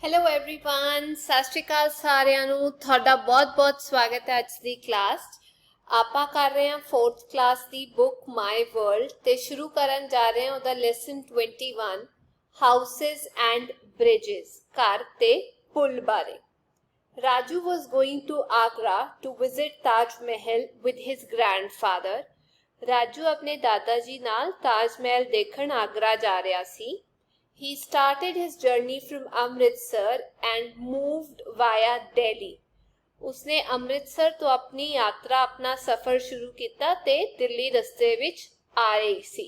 Hello everyone, सत श्री अकाल सारिਆਂ ਨੂੰ। ਤੁਹਾਡਾ ਬਹੁਤ-ਬਹੁਤ ਸਵਾਗਤ ਹੈ ਅੱਜ ਦੀ ਕਲਾਸ 'ਚ। ਆਪਾਂ ਕਰ ਰਹੇ ਹਾਂ 4th ਕਲਾਸ ਦੀ ਬੁੱਕ ਮਾਈ ਵਰਲਡ ਤੇ ਸ਼ੁਰੂ ਕਰਨ ਜਾ ਰਹੇ ਹਾਂ ਉਹਦਾ ਲੈਸਨ 21 ਹਾਊਸਸ ਐਂਡ ਬ੍ਰਿਜਸ, ਘਰ ਤੇ ਪੁਲ ਬਾਰੇ। Raju was going to Agra to visit Taj Mahal with his grandfather। Raju ਆਪਣੇ ਦਾਦਾ ਜੀ ਨਾਲ ਤਾਜ ਮਹਿਲ ਦੇਖਣ ਆਗਰਾ ਜਾ ਰਿਹਾ ਸੀ। He started his journey from Amritsar and moved via Delhi। उसने अमृतसर तो अपनी यात्रा अपना सफर शुरू किया ते दिल्ली रस्ते विच आ रही सी।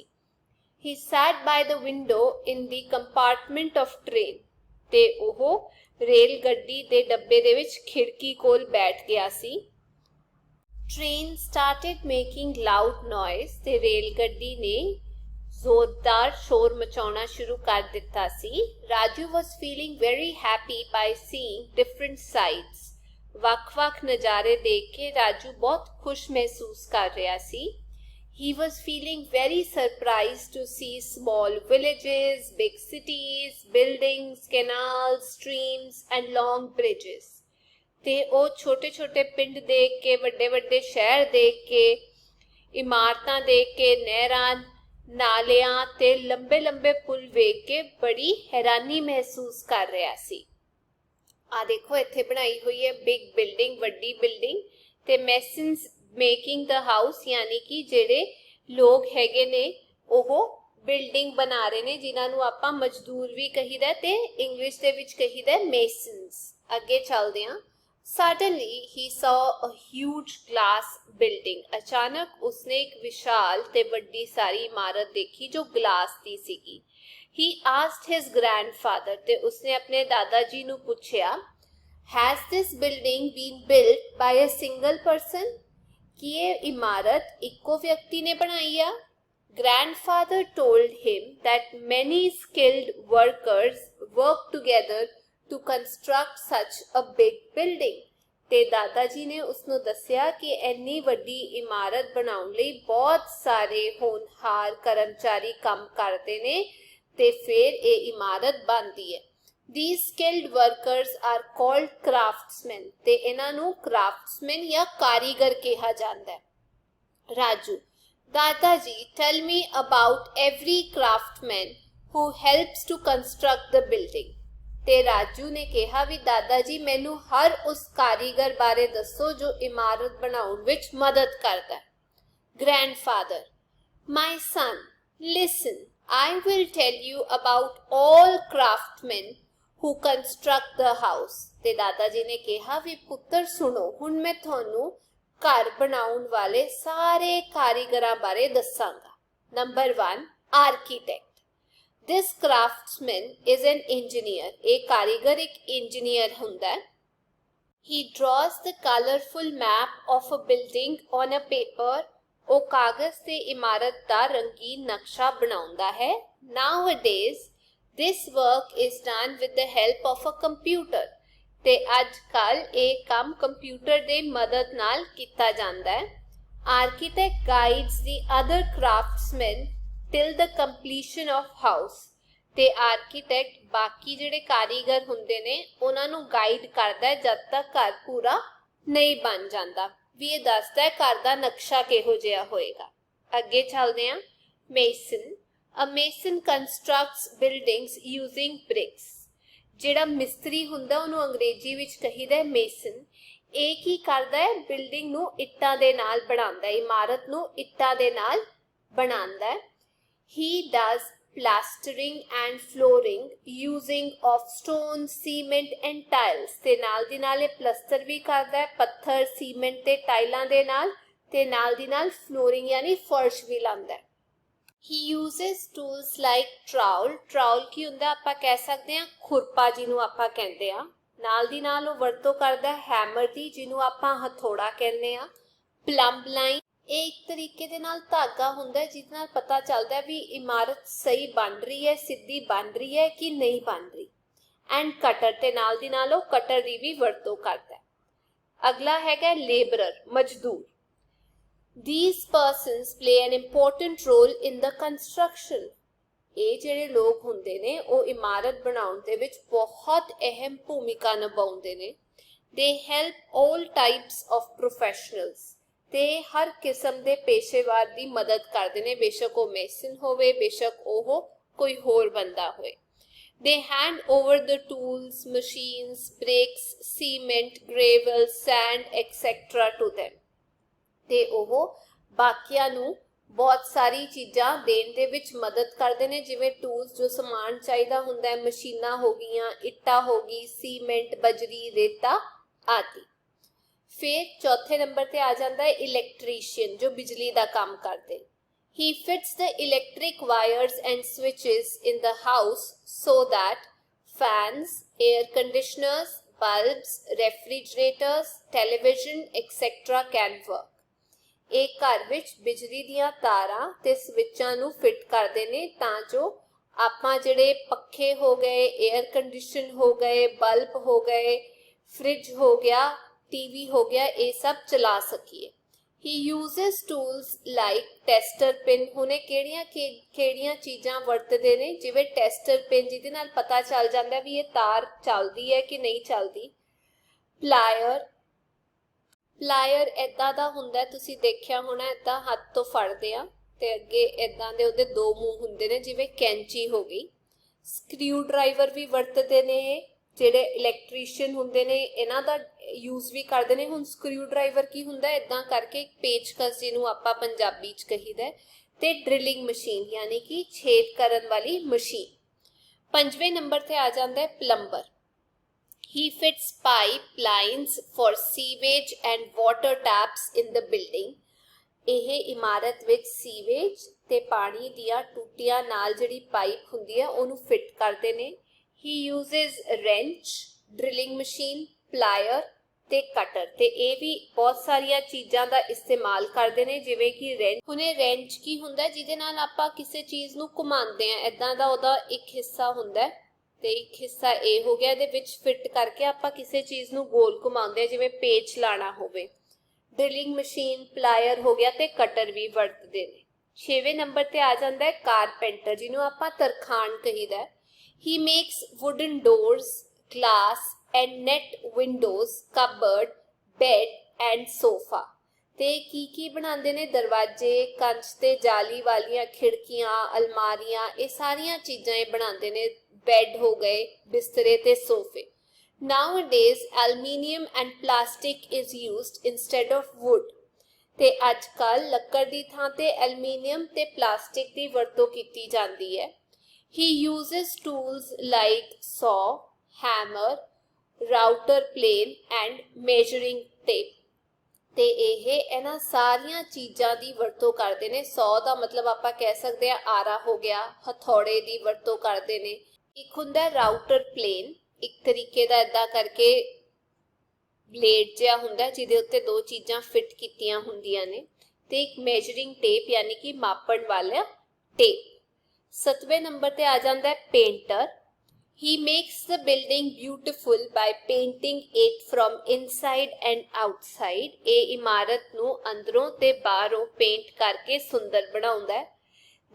He sat by the window in the compartment of train ते ओहो रेल गड्डी दे डब्बे दे विच खिड़की कोल बैठ गया सी। Train started making loud noise ते रेल गड्डी ने जोरदार शोर मचाना शुरू कर दिता सी। Raju was feeling very happy by seeing different sights। वख-वख नज़ारे देख के राजू बहुत खुश महसूस कर रहा सी। He was feeling very surprised to see small villages, big cities, buildings, canals, streams and long bridges। ते ओ छोटे-छोटे पिंड देख के, ਵੱਡੇ-ਵੱਡੇ शहर देख के, इमारतां देख के, नहरां नालियां ते लंबे लंबे पुल वेख के बड़ी हैरानी महसूस कर रहा सी। आ देखो इत्थे बनाई हुई है बिग बिल्डिंग, वड्डी बिल्डिंग ते मैसन्स मेकिंग द हाउस, यानी कि जेड़े लोग हैगे ने ओहो बिल्डिंग बना रहे ने, जिन्हां नूं आपां मजदूर भी कहीदा ते इंग्लिश दे विच कहीदा मैसन्स। अगे चलदे हां। Suddenly he saw a huge glass building। अचानक उसने एक विशाल ते बड़ी सारी इमारत देखी जो ग्लास दी सीगी। He asked his grandfather ते उसने अपने दादाजी नू पूछया, Has this building been built by a single person? कि ये इमारत इक्को व्यक्ति ने बनाई आ? Grandfather told him that many skilled workers work together to construct such a big building। ते दादा जी ने उसनों दस्या कि इन्नी वड्डी इमारत बनाउण लई बहुत सारे होनहार कर्मचारी काम करते ने ते फिर ये इमारत बनती है। These skilled workers are called craftsmen ते इन्हां नूं craftsmen या कारीगर कहा जाता है। राजू, दादाजी, tell me about every craftsman who helps to construct the building। ते राजू ने कहा भी दादा जी मैनू हर उस कारीगर बारे दसो जो इमारत बनाउण विच मदद करता है। Grandfather, my son, listen, I will tell you about all craftsman who construct the house. ते दादा जी ने कहा भी पुत्र सुनो, हुण मैं तुहानू घर बनाउण वाले सारे कारीगरां बारे दसांगा। Number 1, architect. This craftsman is an engineer। एक कारीगर एक इंजीनियर हुंदा है। He draws the colorful map of a building on a paper। ओ कागज ते इमारत दा रंगीन नक्शा बनाउंदा है। Nowadays this work is done with the help of a computer। ते अजकल ਇਹ काम कंप्यूटर दे मदद नाल कीता जांदा है। Architect guides the other craftsmen till the completion of house। ते आर्कीटैक्ट बाकी जिहड़े कारीगर हुंदे ने उन्हां नूं गाइड करदा है जद तक घर पूरा नहीं बन जांदा, भी ये दसदा है घर दा नक्शा किहो जिहा होएगा। अगे चलदे हां। Mason, a mason constructs buildings using bricks. जिहड़ा मिस्त्री हुंदा उहनूं अंग्रेजी विच कहीदा है मेसन। ਇਹ ਕੀ ਕਰਦਾ है बिल्डिंग नूं ਇੱਟਾਂ ਦੇ ਨਾਲ ਬਣਾਉਂਦਾ है, इमारत नूं ਇੱਟਾਂ ਦੇ ਨਾਲ ਬਣਾਉਂਦਾ है। He does plastering and flooring using of stone, cement and tiles। ते नाल दी नाल प्लस्तर भी करदा है पत्थर, सीमेंट ते टाइलां दे नाल, ते नाल दी नाल फ्लोरिंग यानी फर्श भी लांदा है। He uses tools like trowel। trowel की हुंदा आपां कह सकदे हां खुरपा, जिन्हों आपां कहंदे आ। नाल दी नाल वो वरतों करदा है हैमर दी, जिन्हों आपां हथौड़ा कहंदे आ। प्लंब लाइन एक तरीके दे नाल धागा हुंदा है जिहदे नाल पता चलदा है भी इमारत सही बन रही है, सीधी बन रही है कि नहीं बन रही। एंड कटर, ते नाल दी नाल कटर दी भी वरतों करदा है। अगला हैगा लेबरर, मजदूर। These persons play an important role in the construction। ਇਹ ਜਿਹੜੇ ਲੋਕ ਹੁੰਦੇ ਨੇ ਉਹ ਇਮਾਰਤ ਬਣਾਉਣ ਦੇ ਵਿੱਚ ਬਹੁਤ ਅਹਿਮ ਭੂਮਿਕਾ ਨਿਭਾਉਂਦੇ ਨੇ। They help all types of professionals ਤੇ ਹਰ ਕਿਸਮ ਦੇ ਪੇਸ਼ੇਵਾਰ ਦੀ ਮਦਦ ਕਰਦੇ ਨੇ, ਬੇਸ਼ੱਕ ਉਹ ਮੇਸਨ ਹੋਵੇ, ਬੇਸ਼ੱਕ ਉਹ ਕੋਈ ਹੋਰ ਬੰਦਾ ਹੋਏ। They hand over the tools, machines, bricks, cement, gravel, sand, etc. to them. ਤੇ ਉਹ ਬਾਕੀਆਂ ਨੂੰ ਬਹੁਤ ਸਾਰੀ ਚੀਜ਼ਾਂ ਦੇਣ ਦੇ ਵਿੱਚ ਮਦਦ ਕਰਦੇ ਨੇ, ਜਿਵੇਂ ਟੂਲਸ ਜੋ ਸਮਾਨ ਚਾਹੀਦਾ ਹੁੰਦਾ ਹੈ, ਮਸ਼ੀਨਾਂ ਹੋ ਗਈਆਂ, ਇੱਟਾਂ ਹੋ ਗਈ, ਸੀਮੈਂਟ, ਬਜਰੀ, ਰੇਤਾ ਆਦਿ। ਫਿਰ ਚੌਥੇ ਨੰਬਰ ਤੇ ਆ ਜਾਂਦਾ ਹੈ ਇਲੈਕਟ੍ਰੀਸ਼ੀਅਨ, ਜੋ ਬਿਜਲੀ ਦਾ ਕੰਮ ਕਰਦੇ। He fits the electric wires and switches in the house so that fans, air conditioners, bulbs, refrigerators, television, etc. can work. ਇਹ ਘਰ ਵਿੱਚ ਬਿਜਲੀ ਦੀਆਂ ਤਾਰਾਂ ਤੇ ਸਵਿੱਚਾਂ ਨੂੰ ਫਿੱਟ ਕਰਦੇ ਨੇ ਤਾਂ ਜੋ ਆਪਾਂ ਜਿਹੜੇ ਪੱਖੇ ਹੋ ਗਏ, 에ਅਰ ਕੰਡੀਸ਼ਨ ਹੋ ਗਏ, ਬਲਬ ਹੋ ਗਏ, ਫ੍ਰਿਜ ਹੋ ਗਿਆ, ਟੀਵੀ ਹੋ ਗਿਆ, ਇਹ ਸਭ ਚਲਾ ਸਕੀਏ। He uses tools like tester pin। ਹੁਣੇ ਕਿਹੜੀਆਂ ਚੀਜ਼ਾਂ ਵਰਤਦੇ ਨੇ, ਜਿਵੇਂ ਟੈਸਟਰ ਪਿਨ ਜਿਹਦੇ ਨਾਲ ਪਤਾ ਚੱਲ ਜਾਂਦਾ ਵੀ ਇਹ ਤਾਰ ਚੱਲਦੀ ਹੈ ਕਿ ਨਹੀਂ ਚੱਲਦੀ। ਪਲਾਇਰ ਏਦਾਂ ਦਾ ਹੁੰਦਾ, ਤੁਸੀਂ ਦੇਖਿਆ ਹੋਣਾ, ਏਦਾਂ ਹੱਥ ਤੋਂ ਫੜਦੇ ਆ ਤੇ ਅੱਗੇ ਏਦਾਂ ਦੇ ਉਹਦੇ ਦੋ ਮੂੰਹ ਹੁੰਦੇ ਨੇ, ਜਿਵੇਂ ਕੈਂਚੀ ਹੋ ਗਈ। ਸਕਰੂ ਡਰਾਈਵਰ ਵੀ ਵਰਤਦੇ ਨੇ ਇਹ, ਜਿਹੜੇ ਇਲੈਕਟ੍ਰੀਸ਼ੀਅਨ ਹੁੰਦੇ ਨੇ ਇਹਨਾਂ ਦਾ ਯੂਜ਼ ਵੀ ਕਰਦੇ ਨੇ। ਹੁਣ ਸਕਰੂ ਡਰਾਈਵਰ ਕੀ ਹੁੰਦਾ, ਇਦਾਂ ਕਰਕੇ ਇੱਕ ਪੇਚਕਸ ਜਿਹਨੂੰ ਆਪਾਂ ਪੰਜਾਬੀ 'ਚ ਕਹੀਦਾ, ਤੇ ਡਰਿਲਿੰਗ ਮਸ਼ੀਨ ਯਾਨੀ ਕਿ ਛੇਦ ਕਰਨ ਵਾਲੀ ਮਸ਼ੀਨ। ਪੰਜਵੇਂ ਨੰਬਰ ਤੇ ਆ ਜਾਂਦਾ ਹੈ plumber. He fits pipe lines for sewage and water taps in the building। ਇਹ ਇਮਾਰਤ ਵਿੱਚ ਸੀਵੇਜ ਤੇ ਪਾਣੀ ਦੀਆਂ ਟੂਟੀਆਂ ਨਾਲ ਜਿਹੜੀ ਪਾਈਪ ਹੁੰਦੀ ਹੈ ਉਹਨੂੰ ਫਿੱਟ ਕਰਦੇ ਨੇ। He uses wrench, drilling machine, plier ਤੇ ਕਟਰ, ਤੇ ਇਹ ਵੀ ਬਹੁਤ ਸਾਰੀਆਂ ਚੀਜ਼ਾਂ ਦਾ ਇਸਤੇਮਾਲ ਕਰਦੇ ਨੇ, ਜਿਵੇਂ ਕਿ ਰੈਂਚ। ਹੁਣੇ ਰੈਂਚ ਕੀ ਹੁੰਦਾ, ਜਿਹਦੇ ਨਾਲ ਆਪਾਂ ਕਿਸੇ ਚੀਜ਼ ਨੂੰ ਘੁਮਾਉਂਦੇ ਆ, ਏਦਾਂ ਦਾ ਉਹਦਾ ਇੱਕ ਹਿੱਸਾ ਹੁੰਦਾ ਤੇ ਇੱਕ ਹਿੱਸਾ ਇਹ ਹੋ ਗਿਆ, ਇਹਦੇ ਵਿੱਚ ਫਿੱਟ ਕਰਕੇ ਆਪਾਂ ਕਿਸੇ ਚੀਜ਼ ਨੂੰ ਗੋਲ ਘੁਮਾਉਂਦੇ ਆ, ਜਿਵੇਂ ਪੇਚ ਲਾਣਾ ਹੋਵੇ। ਡਰਿਲਿੰਗ ਮਸ਼ੀਨ, ਪਲਾਇਰ ਹੋ ਗਿਆ ਤੇ ਕਟਰ ਵੀ ਵਰਤਦੇ ਨੇ। 6ਵੇਂ ਨੰਬਰ ਤੇ ਆ ਜਾਂਦਾ ਹੈ ਕਾਰਪੈਂਟਰ, ਜਿਹਨੂੰ ਆਪਾਂ ਤਰਖਾਣ ਕਹੀਦਾ। He makes wooden doors, glass and net windows, cupboard, bed and sofa। ਤੇ ਕੀ ਬਣਾਉਂਦੇ ਨੇ, ਦਰਵਾਜ਼ੇ, ਕੰਚ ਤੇ ਜਾਲੀ ਵਾਲੀਆਂ ਖਿੜਕੀਆਂ, ਅਲਮਾਰੀਆਂ, ਇਹ ਸਾਰੀਆਂ ਚੀਜ਼ਾਂ ਇਹ ਬਣਾਉਂਦੇ ਨੇ। ਬੈੱਡ ਹੋ ਗਏ, ਬਿਸਤਰੇ ਤੇ ਸੋਫੇ। Nowadays, aluminium and plastic is used instead of wood। ਤੇ ਅੱਜ ਕੱਲ੍ਹ ਲੱਕੜ ਦੀ ਥਾਂ ਤੇ ਐਲੂਮੀਨੀਅਮ ਤੇ ਪਲਾਸਟਿਕ ਦੀ ਵਰਤੋਂ ਕੀਤੀ ਜਾਂਦੀ ਹੈ। He uses tools like saw, hammer, router plane and measuring tape। ਤੇ ਇਹ ਇਹਨਾਂ ਸਾਰੀਆਂ ਚੀਜ਼ਾਂ ਦੀ ਵਰਤੋਂ ਕਰਦੇ ਨੇ। 100 ਦਾ ਮਤਲਬ ਆਪਾਂ ਕਹਿ ਸਕਦੇ ਆ ਆਰਾ ਹੋ ਗਿਆ, ਹਥੌੜੇ ਦੀ ਵਰਤੋਂ ਕਰਦੇ ਨੇ। ਇੱਕ ਹੁੰਦਾ ਰਾਊਟਰ ਪਲੇਨ, ਇੱਕ ਤਰੀਕੇ ਦਾ ਏਦਾਂ ਕਰਕੇ ਬਲੇਡ ਜਿਹਾ ਹੁੰਦਾ ਜਿਹਦੇ ਉੱਤੇ ਦੋ ਚੀਜ਼ਾਂ ਫਿੱਟ ਕੀਤੀਆਂ ਹੁੰਦੀਆਂ ਨੇ, ਤੇ ਇੱਕ ਮੈਜਰਿੰਗ ਟੇਪ ਯਾਨੀ ਕਿ ਮਾਪਣ ਵਾਲਾ ਟੇਪ। 7ਵੇਂ ਨੰਬਰ ਤੇ ਆ ਜਾਂਦਾ ਹੈ painter. He makes the building beautiful by painting it from inside and outside। ਇਹ ਇਮਾਰਤ ਨੂੰ ਅੰਦਰੋਂ ਤੇ ਬਾਹਰੋਂ ਪੇਂਟ ਕਰਕੇ ਸੁੰਦਰ ਬਣਾਉਂਦਾ ਹੈ।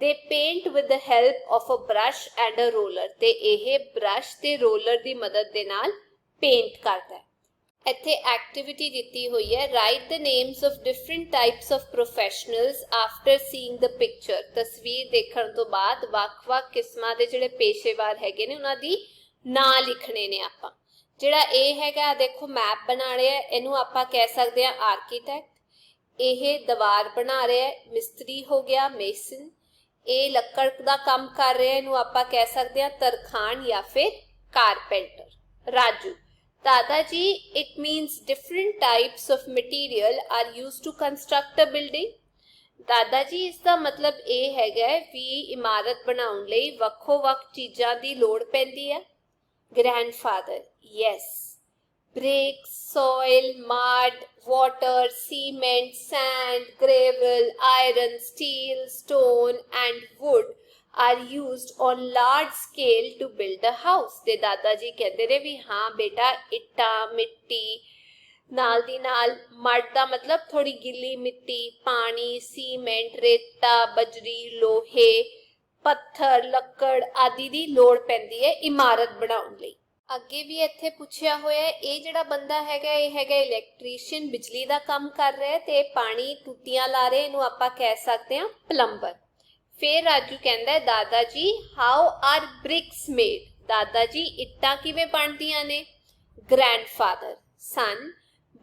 They paint with the help of a brush and a roller। ਤੇ ਇਹ ਬ੍ਰਸ਼ ਤੇ ਰੋਲਰ ਦੀ ਮਦਦ ਦੇ ਨਾਲ ਪੇਂਟ ਕਰਦਾ ਹੈ। ਇੱਥੇ ਐਕਟੀਵਿਟੀ ਦਿੱਤੀ ਹੋਈ ਹੈ, right the names of different types of professionals after seeing the picture. ਤਸਵੀਰ ਦੇਖਣ ਤੋਂ ਬਾਅਦ ਵੱਖ-ਵੱਖ ਕਿਸਮਾਂ ਦੇ ਜਿਹੜੇ ਪੇਸ਼ੇਵਾਰ ਹੈਗੇ ਨੇ ਉਹਨਾਂ ਦੀ ਨਾਂ ਲਿਖਣੇ ਨੇ ਆਪਾਂ। ਜਿਹੜਾ ਇਹ ਹੈਗਾ, ਦੇਖੋ ਮੈਪ ਬਣਾ ਰਿਹਾ, ਇਹਨੂੰ ਆਪਾਂ ਕਹਿ ਸਕਦੇ ਹਾਂ ਆਰਕੀਟੈਕਟ। ਇਹ ਦੀਵਾਰ ਬਣਾ ਰਿਹਾ, ਮਿਸਤਰੀ ਹੋ ਗਿਆ, ਮੇਸਨ। ਇਹ ਲੱਕੜ ਦਾ ਕੰਮ ਕਰ ਰਿਹਾ, ਇਹਨੂੰ ਆਪਾਂ ਕਹਿ ਸਕਦੇ ਹਾਂ ਤਰਖਾਣ ਜਾਂ ਫਿਰ carpenter. Raju. Dadaji, it means different types of material are used to construct a building। ਦਾਦਾ ਜੀ, ਇਸ ਦਾ ਮਤਲਬ ਇਹ ਹੈਗਾ ਵੀ ਇਮਾਰਤ ਬਣਾਉਣ ਲਈ ਵੱਖੋ-ਵੱਖ ਚੀਜ਼ਾਂ ਦੀ ਲੋੜ ਪੈਂਦੀ ਹੈ। Grandfather, yes, bricks, soil, mud, water, cement, sand, gravel, iron, steel, stone and wood are used on large scale to build a house। ਤੇ ਦਾਦਾ ਜੀ ਕਹਿੰਦੇ ਨੇ ਵੀ ਹਾਂ ਬੇਟਾ, ਇੱਟਾਂ, ਮਿੱਟੀ, ਨਾਲ ਦੀ ਨਾਲ ਮਡ ਦਾ ਮਤਲਬ ਥੋੜੀ ਗਿੱਲੀ ਮਿੱਟੀ, ਪਾਣੀ, ਸੀਮੈਂਟ, ਰੇਤਾ, ਬਜਰੀ, ਲੋਹੇ, पत्थर ਲੱਕੜ आदि ਦੀ ਲੋੜ ਪੈਂਦੀ ਹੈ ਇਮਾਰਤ ਬਣਾਉਣ ਲਈ। ਅੱਗੇ ਵੀ ਇੱਥੇ ਪੁੱਛਿਆ ਹੋਇਆ ਹੈ, ਇਹ ਜਿਹੜਾ ਬੰਦਾ ਹੈਗਾ ਇਹ ਹੈਗਾ ਇਲੈਕਟ੍ਰੀਸ਼ੀਅਨ, ਬਿਜਲੀ ਦਾ ਕੰਮ ਕਰ ਰਿਹਾ ਤੇ ਪਾਣੀ ਟੂਟੀਆਂ ਲਾ ਰਿਹਾ, ਇਹਨੂੰ ਆਪਾਂ ਕਹਿ ਸਕਦੇ ਹਾਂ ਪਲੰਬਰ। ਫਿਰ ਰਾਜੂ ਕਹਿੰਦਾ ਹੈ ਦਾਦਾ ਜੀ ਹਾਊ ਆਰ ਬ੍ਰਿਕਸ ਮੇਡ, ਦਾਦਾ ਜੀ ਇੱਟਾਂ ਕਿਵੇਂ ਬਣਦੀਆਂ ਨੇ। grandfather son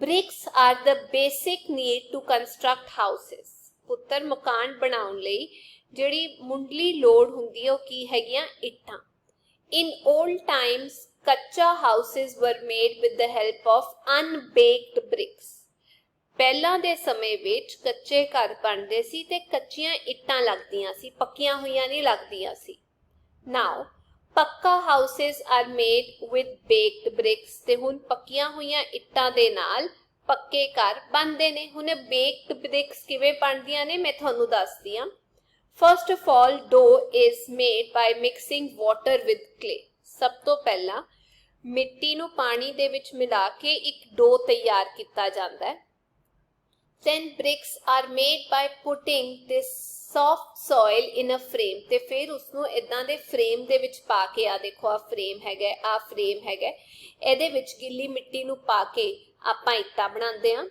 bricks are the basic need to construct houses, ਪੁੱਤਰ ਮਕਾਨ ਬਣਾਉਣ ਲਈ ਜਿਹੜੀ ਮੁੱਢਲੀ ਲੋੜ ਹੁੰਦੀ ਹੈ ਉਹ ਕੀ ਹੈਗੀਆਂ ਇੱਟਾਂ। in old times ਕੱਚਾ houses were made with the help of unbaked bricks, ਪਹਿਲਾਂ ਦੇ ਸਮੇਂ ਵਿੱਚ ਕੱਚੇ ਘਰ ਬਣਦੇ ਸੀ ਤੇ ਕੱਚੀਆਂ ਇੱਟਾਂ ਲੱਗਦੀਆਂ ਸੀ, ਪੱਕੀਆਂ ਹੋਈਆਂ ਨਹੀਂ ਲੱਗਦੀਆਂ ਸੀ। now pucca houses are made with baked bricks, ਤੇ ਹੁਣ ਪੱਕੀਆਂ ਹੋਈਆਂ ਇੱਟਾਂ ਦੇ ਨਾਲ ਪੱਕੇ ਘਰ ਬਣਦੇ ਨੇ। ਹੁਣ ਬੇਕਡ ਬ੍ਰਿਕਸ ਕਿਵੇਂ ਬਣਦੀਆਂ ਨੇ ਮੈਂ ਤੁਹਾਨੂੰ ਦੱਸਦੀ ਹਾਂ। First of all dough is made by mixing water with clay, ਸਭ ਤੋਂ ਪਹਿਲਾਂ ਮਿੱਟੀ ਨੂੰ ਪਾਣੀ ਦੇ ਵਿੱਚ ਮਿਲਾ ਕੇ ਇੱਕ ਡੋ ਤਿਆਰ ਕੀਤਾ ਜਾਂਦਾ ਹੈ। then bricks are made by putting this soft soil in a frame, ਤੇ ਫਿਰ ਉਸਨੂੰ ਇਦਾਂ ਦੇ ਫਰੇਮ ਦੇ ਵਿੱਚ ਪਾ ਕੇ, ਆ ਦੇਖੋ ਆ ਫਰੇਮ ਹੈਗਾ, ਆ ਫਰੇਮ ਹੈਗਾ, ਇਹਦੇ ਵਿੱਚ ਗਿੱਲੀ ਮਿੱਟੀ ਨੂੰ ਪਾ ਕੇ ਆਪਾਂ ਇੱਟਾਂ ਬਣਾਉਂਦੇ ਹਾਂ।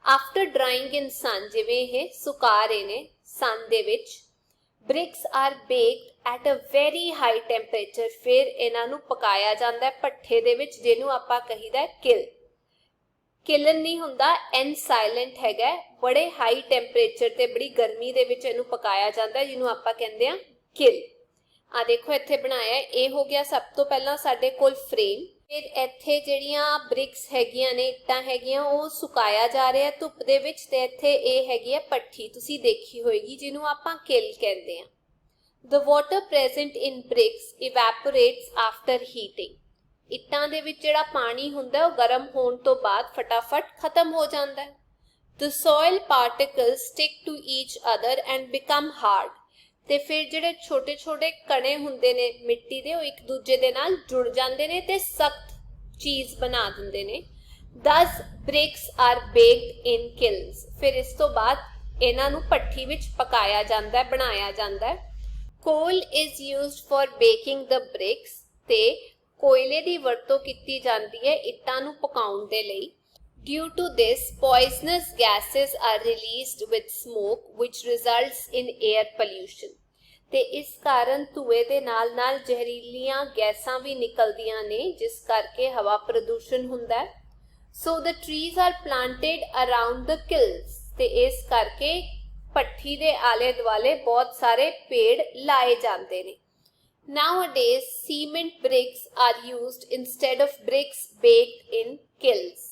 ਆਫਟਰ ਡਰਾਈਂਗ ਇਨ ਸਨ, ਜਿਵੇਂ ਇਹ ਸੁਕਾ ਰਹੇ ਨੇ ਸਨ ਦੇ ਵਿੱਚ, bricks are baked at a very high temperature, ਫਿਰ ਇਹਨਾਂ ਨੂੰ ਪਕਾਇਆ ਜਾਂਦਾ ਹੈ ਭੱਠੇ ਦੇ ਵਿੱਚ, ਜਿਹਨੂੰ ਆਪਾਂ ਕਹੀਦਾ ਕਿਲ। ਕਿਲਨ ਨਹੀਂ ਹੁੰਦਾ, ਐਨ ਸਾਇਲੈਂਟ ਹੈਗਾ, ਬੜੇ ਹਾਈ ਟੈਂਪਰੇਚਰ ਤੇ ਬੜੀ ਗਰਮੀ ਦੇ ਵਿੱਚ ਇਹਨੂੰ ਪਕਾਇਆ ਜਾਂਦਾ, ਜਿਹਨੂੰ ਆਪਾਂ ਕਹਿੰਦੇ ਆ ਕਿਲ। ਆ ਦੇਖੋ ਇੱਥੇ ਬਣਾਇਆ, ਇਹ ਹੋ ਗਿਆ ਸਭ ਤੋਂ ਪਹਿਲਾਂ ਸਾਡੇ ਕੋਲ ਫਰੇਮ। ਫਿਰ ਇੱਥੇ ਜਿਹੜੀਆਂ ਬ੍ਰਿਕਸ ਹੈਗੀਆਂ ਨੇ, ਇੱਟਾਂ ਹੈਗੀਆਂ, ਉਹ ਸੁਕਾਇਆ ਜਾ ਰਿਹਾ ਧੁੱਪ ਦੇ ਵਿੱਚ, ਤੇ ਇੱਥੇ ਇਹ ਹੈਗੀ ਆ ਭੱਠੀ, ਤੁਸੀਂ ਦੇਖੀ ਹੋਏਗੀ, ਜਿਹਨੂੰ ਆਪਾਂ ਕਿਲ ਕਹਿੰਦੇ ਆ। The water present in bricks evaporates after heating, ਇੱਟਾਂ ਦੇ ਵਿੱਚ ਜਿਹੜਾ ਪਾਣੀ ਹੁੰਦਾ ਉਹ ਗਰਮ ਹੋਣ ਤੋਂ ਬਾਅਦ ਫਟਾਫਟ ਖਤਮ ਹੋ ਜਾਂਦਾ ਹੈ। The soil particles stick to each other and become hard, ਤੇ ਫਿਰ ਜਿਹੜੇ ਛੋਟੇ ਛੋਟੇ ਕਣੇ ਹੁੰਦੇ ਨੇ ਮਿੱਟੀ ਦੇ, ਉਹ ਇੱਕ ਦੂਜੇ ਦੇ ਨਾਲ ਜੁੜ ਜਾਂਦੇ ਨੇ ਤੇ ਸਖਤ ਚੀਜ਼ ਬਣਾ ਦਿੰਦੇ ਨੇ। Thus bricks are baked in kilns, ਫਿਰ ਇਸ ਤੋਂ ਬਾਅਦ ਇਹਨਾਂ ਨੂੰ ਭੱਠੀ ਵਿੱਚ ਪਕਾਇਆ ਜਾਂਦਾ ਹੈ, ਬਣਾਇਆ ਜਾਂਦਾ ਹੈ। Coal is used for baking the bricks, ਤੇ ਕੋਇਲੇ ਦੀ ਵਰਤੋਂ ਕੀਤੀ ਜਾਂਦੀ ਹੈ ਇੱਟਾਂ ਨੂੰ ਪਕਾਉਣ ਦੇ ਲਈ। Due to this, poisonous gases are released with smoke, which results in air pollution, ਤੇ ਇਸ ਕਾਰਨ ਧੂਏ ਦੇ ਨਾਲ ਨਾਲ ਜ਼ਹਿਰੀਲੀਆਂ ਗੈਸਾਂ ਵੀ ਨਿਕਲਦੀਆਂ ਨੇ, ਜਿਸ ਕਰਕੇ ਹਵਾ ਪ੍ਰਦੂਸ਼ਣ ਹੁੰਦਾ ਹੈ। So the trees are planted around the kilns, ਤੇ ਇਸ ਕਰਕੇ ਭੱਠੀ ਦੇ ਆਲੇ ਦੁਆਲੇ ਬਹੁਤ ਸਾਰੇ ਪੇੜ ਲਾਏ ਜਾਂਦੇ ਨੇ। Nowadays, cement bricks are used instead of bricks baked in kilns,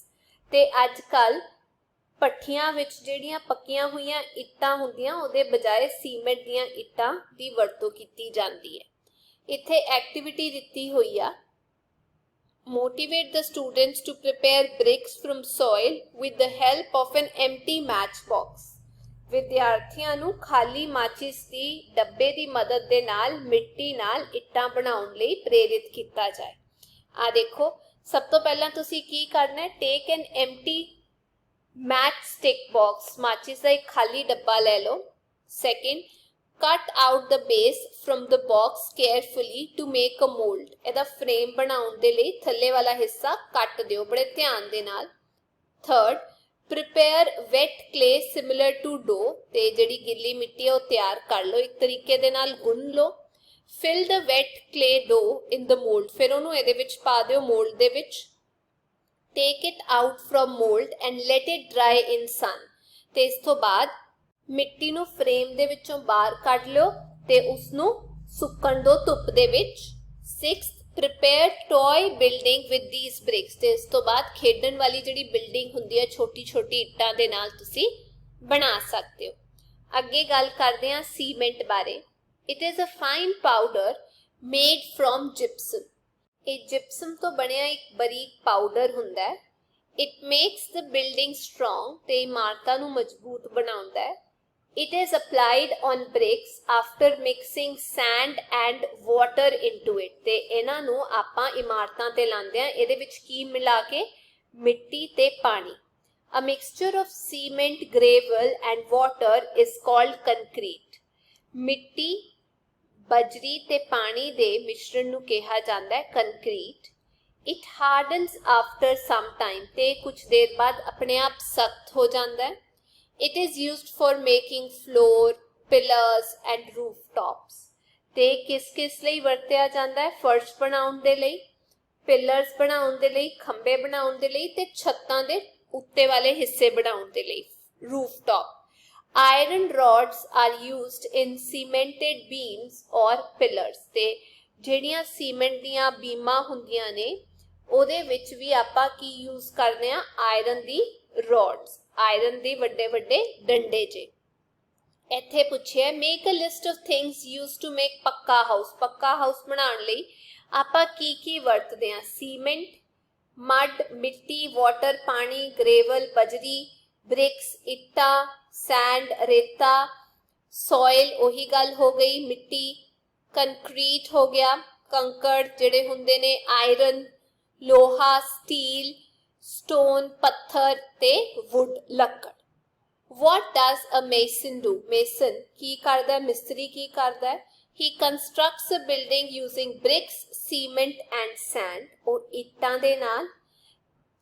ਤੇ ਅੱਜ ਕੱਲ ਭੱਠੀਆਂ ਵਿੱਚ ਜਿਹੜੀਆਂ ਪੱਕੀਆਂ ਹੋਈਆਂ ਇੱਟਾਂ ਹੁੰਦੀਆਂ ਉਹਦੇ ਬਜਾਏ ਸੀਮੈਂਟ ਦੀਆਂ ਇੱਟਾਂ ਦੀ ਵਰਤੋਂ ਕੀਤੀ ਜਾਂਦੀ ਹੈ। ਇੱਥੇ ਐਕਟੀਵਿਟੀ ਦਿੱਤੀ ਹੋਈ ਆ, motivate the students to prepare bricks from soil with the help of an empty match box, ਵਿਦਿਆਰਥੀਆਂ ਨੂੰ ਖਾਲੀ ਮਾਚਿਸ ਦੀ ਡੱਬੇ ਦੀ ਮਦਦ ਦੇ ਨਾਲ ਮਿੱਟੀ ਨਾਲ ਇੱਟਾਂ ਬਣਾਉਣ ਲਈ ਪ੍ਰੇਰਿਤ ਕੀਤਾ ਜਾਏ। ਆ ਦੇਖੋ, ਸਭ ਤੋਂ ਪਹਿਲਾਂ ਤੁਸੀਂ ਕੀ ਕਰਨਾ ਹੈ, take an empty match stick box, ਮਾਚਿਸ ਦਾ ਇੱਕ ਖਾਲੀ ਡੱਬਾ ਲੈ ਲਓ। Second, cut out the base from the box carefully to make a mould, ਇਹਦਾ ਫਰੇਮ ਬਣਾਉਣ ਦੇ ਲਈ ਥੱਲੇ ਵਾਲਾ ਹਿੱਸਾ ਕੱਟ ਦਿਓ ਬੜੇ ਧਿਆਨ ਦੇ ਨਾਲ। Third, prepare wet clay similar to dough, ਤੇ ਜਿਹੜੀ ਗਿੱਲੀ ਮਿੱਟੀ ਹੈ ਉਹ ਤਿਆਰ ਕਰ ਲਓ, ਇੱਕ ਤਰੀਕੇ ਦੇ ਨਾਲ ਗੁੰਨ ਲਓ। fill the wet clay dough in the mold, ਫਿਰ ਉਹਨੂੰ ਇਹਦੇ ਵਿੱਚ ਪਾ ਦਿਓ ਮੋਲਡ ਦੇ ਵਿੱਚ। take it out from mold and let it dry in sun, ਤੇ ਇਸ ਤੋਂ ਬਾਅਦ ਮਿੱਟੀ ਨੂੰ ਫਰੇਮ ਦੇ ਵਿੱਚੋਂ ਬਾਹਰ ਕੱਢ ਲਿਓ ਤੇ ਉਸਨੂੰ ਸੁੱਕਣ ਦਿਓ ਧੁੱਪ ਦੇ ਵਿੱਚ। 6th, prepare toy building with these bricks, ਤੇ ਇਸ ਤੋਂ ਬਾਅਦ ਖੇਡਣ ਵਾਲੀ ਜਿਹੜੀ ਬਿਲਡਿੰਗ ਹੁੰਦੀ ਹੈ ਛੋਟੀ ਛੋਟੀ ਇੱਟਾਂ ਦੇ ਨਾਲ ਤੁਸੀਂ ਬਣਾ ਸਕਦੇ ਹੋ। ਅੱਗੇ ਗੱਲ ਕਰਦੇ ਹਾਂ ਸੀਮੈਂਟ ਬਾਰੇ। It is a fine powder made from gypsum, ਇਹ gypsum ਤੋਂ ਬਣਿਆ ਇੱਕ ਬਰੀਕ ਪਾਊਡਰ ਹੁੰਦਾ ਹੈ। It makes the building strong, ਤੇ ਇਮਾਰਤਾਂ ਨੂੰ ਮਜ਼ਬੂਤ ਬਣਾਉਂਦਾ ਹੈ। It is applied on bricks after mixing sand and water into it, ਤੇ ਇਹਨਾਂ ਨੂੰ ਆਪਾਂ ਇਮਾਰਤਾਂ ਤੇ ਲਾਉਂਦੇ ਆ, ਇਹਦੇ ਵਿੱਚ ਕੀ ਮਿਲਾ ਕੇ, ਮਿੱਟੀ ਤੇ ਪਾਣੀ। A mixture of cement, gravel and water is called concrete. ਮਿੱਟੀ, ਬਜਰੀ ਤੇ ਪਾਣੀ ਦੇ ਮਿਸ਼ਰਣ ਨੂੰ ਕਿਹਾ ਜਾਂਦਾ ਹੈ concrete. It hardens after some time, ਤੇ ਕੁਝ ਦੇਰ ਬਾਅਦ ਆਪਣੇ ਆਪ ਸਖਤ ਹੋ ਜਾਂਦਾ ਹੈ। It is used for making floor, pillars and roof tops, ਤੇ ਕਿਸ ਲਈ ਵਰਤਿਆ ਜਾਂਦਾ ਹੈ? ਫਰਸ਼ ਬਣਾਉਣ ਦੇ ਲਈ, ਪਿਲਰਸ ਬਣਾਉਣ ਦੇ ਲਈ, ਖੰਭੇ ਬਣਾਉਣ ਦੇ ਲਈ, ਤੇ ਛੱਤਾਂ ਦੇ ਉੱਤੇ ਵਾਲੇ ਹਿੱਸੇ ਬਣਾਉਣ ਦੇ ਲਈ, roof top. Iron rods are used in cemented beams or pillars, ਤੇ ਜਿਹੜੀਆਂ ਸੀਮੈਂਟ ਦੀਆਂ ਬੀਮਾਂ ਹੁੰਦੀਆਂ ਨੇ ਉਹਦੇ ਵਿੱਚ ਵੀ ਆਪਾਂ ਕੀ ਯੂਜ਼ ਕਰਦੇ ਆ? ਆਇਰਨ ਦੀ ਰੋਡਸ, ਆਇਰਨ ਦੇ ਵੱਡੇ ਵੱਡੇ ਡੰਡੇ ਜੇ। ਇੱਥੇ ਪੁੱਛਿਆ make a list of things used to make pucca house. Pucca house ਬਣਾਉਣ ਲਈ ਆਪਾਂ ਕੀ ਵਰਤਦੇ ਆ? ਸੀਮੈਂਟ, ਮੱਡ, ਮਿੱਟੀ, ਵਾਟਰ, ਪਾਣੀ, ਗ੍ਰੇਵਲ, ਬਜਰੀ, ब्रिक्स, इट्टा, सैंड, रेता, सॉइल ਉਹੀ ਗੱਲ ਹੋ ਗਈ, ਮਿੱਟੀ, ਕੰਕਰੀਟ ਹੋ ਗਿਆ, ਕੰਕੜ ਜਿਹੜੇ ਹੁੰਦੇ ਨੇ, ਆਇਰਨ, ਲੋਹਾ, ਸਟੀਲ, ਸਟੋਨ, ਪੱਥਰ ਤੇ ਵੁੱਡ, ਲੱਕੜ। What does a mason do? Mason ਕੀ ਕਰਦਾ ਹੈ? ਮਿਸਤਰੀ ਕੀ ਕਰਦਾ ਹੈ? He constructs a building using bricks, cement and sand। ਉਹ ਇੱਟਾਂ ਦੇ ਨਾਲ,